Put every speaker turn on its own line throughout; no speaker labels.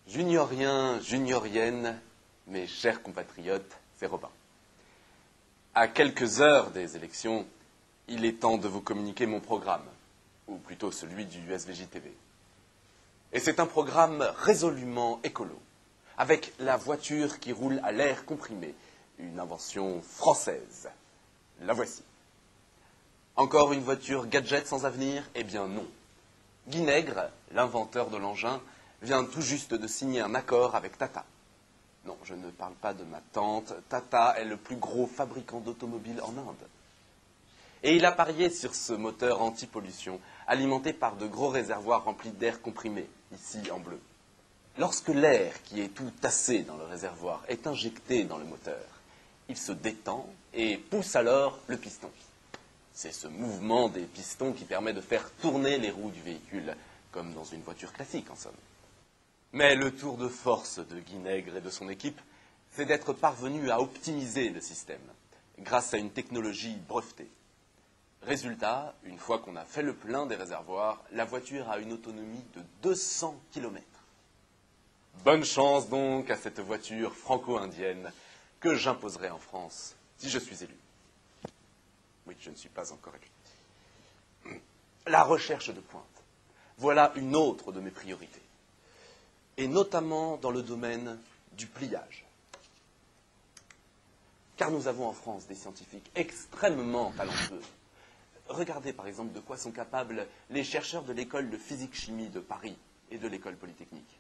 Junioriens, junioriennes, mes chers compatriotes, c'est Robin. À quelques heures des élections, il est temps de vous communiquer mon programme, ou plutôt celui du SVJ-TV. Et c'est un programme résolument écolo, avec la voiture qui roule à l'air comprimé, une invention française. La voici. Encore une voiture gadget sans avenir? Eh bien non. Guy Nègre, l'inventeur de l'engin, vient tout juste de signer un accord avec Tata. Non, je ne parle pas de ma tante. Tata est le plus gros fabricant d'automobiles en Inde. Et il a parié sur ce moteur anti-pollution, alimenté par de gros réservoirs remplis d'air comprimé, ici en bleu. Lorsque l'air qui est tout tassé dans le réservoir est injecté dans le moteur, il se détend et pousse alors le piston. C'est ce mouvement des pistons qui permet de faire tourner les roues du véhicule, comme dans une voiture classique en somme. Mais le tour de force de Guy Nègre et de son équipe, c'est d'être parvenu à optimiser le système, grâce à une technologie brevetée. Résultat, une fois qu'on a fait le plein des réservoirs, la voiture a une autonomie de 200 km. Bonne chance donc à cette voiture franco-indienne que j'imposerai en France si je suis élu. Oui, je ne suis pas encore élu. La recherche de pointe. Voilà une autre de mes priorités. Et notamment dans le domaine du pliage. Car nous avons en France des scientifiques extrêmement talentueux. Regardez par exemple de quoi sont capables les chercheurs de l'école de physique-chimie de Paris et de l'école polytechnique.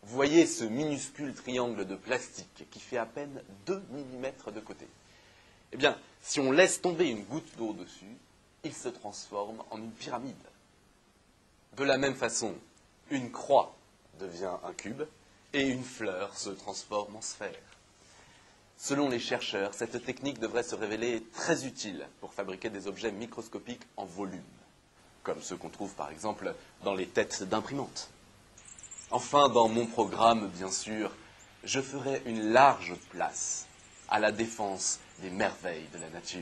Voyez ce minuscule triangle de plastique qui fait à peine 2 mm de côté. Eh bien, si on laisse tomber une goutte d'eau dessus, il se transforme en une pyramide. De la même façon, une croix devient un cube et une fleur se transforme en sphère. Selon les chercheurs, cette technique devrait se révéler très utile pour fabriquer des objets microscopiques en volume, comme ceux qu'on trouve par exemple dans les têtes d'imprimantes. Enfin, dans mon programme, bien sûr, je ferai une large place à la défense des merveilles de la nature,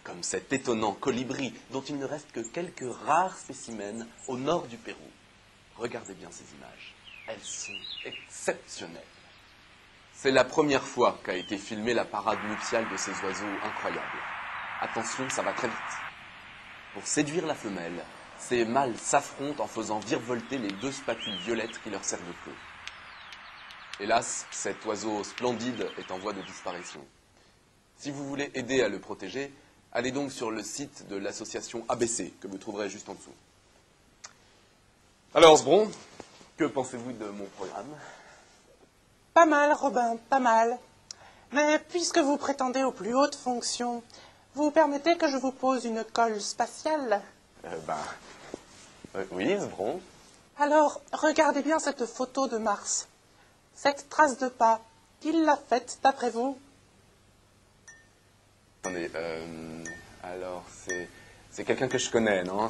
comme cet étonnant colibri dont il ne reste que quelques rares spécimens au nord du Pérou. Regardez bien ces images, elles sont exceptionnelles. C'est la première fois qu'a été filmée la parade nuptiale de ces oiseaux incroyables. Attention, ça va très vite. Pour séduire la femelle, ces mâles s'affrontent en faisant virevolter les 2 spatules violettes qui leur servent de queue. Hélas, cet oiseau splendide est en voie de disparition. Si vous voulez aider à le protéger, allez donc sur le site de l'association ABC, que vous trouverez juste en dessous. Alors, Sbron, que pensez-vous de mon programme?
Pas mal, Robin, pas mal. Mais puisque vous prétendez aux plus hautes fonctions, vous permettez que je vous pose une colle spatiale?
Oui, Sbron.
Alors, regardez bien cette photo de Mars. Cette trace de pas, qui l'a faite d'après vous?
Attendez, alors c'est quelqu'un que je connais, non?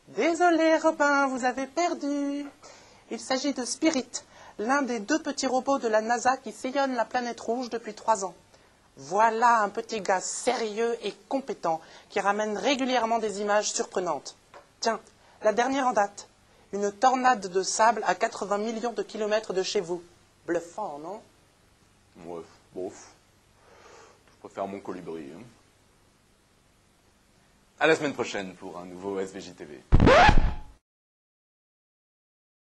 Désolé, Robin, vous avez perdu. Il s'agit de Spirit, l'un des 2 petits robots de la NASA qui sillonnent la planète rouge depuis 3 ans. Voilà un petit gars sérieux et compétent qui ramène régulièrement des images surprenantes. Tiens, la dernière en date. Une tornade de sable à 80 millions de kilomètres de chez vous. Bluffant, non?
Ouais, bof. Je préfère mon colibri. À la semaine prochaine pour un nouveau SVJ TV.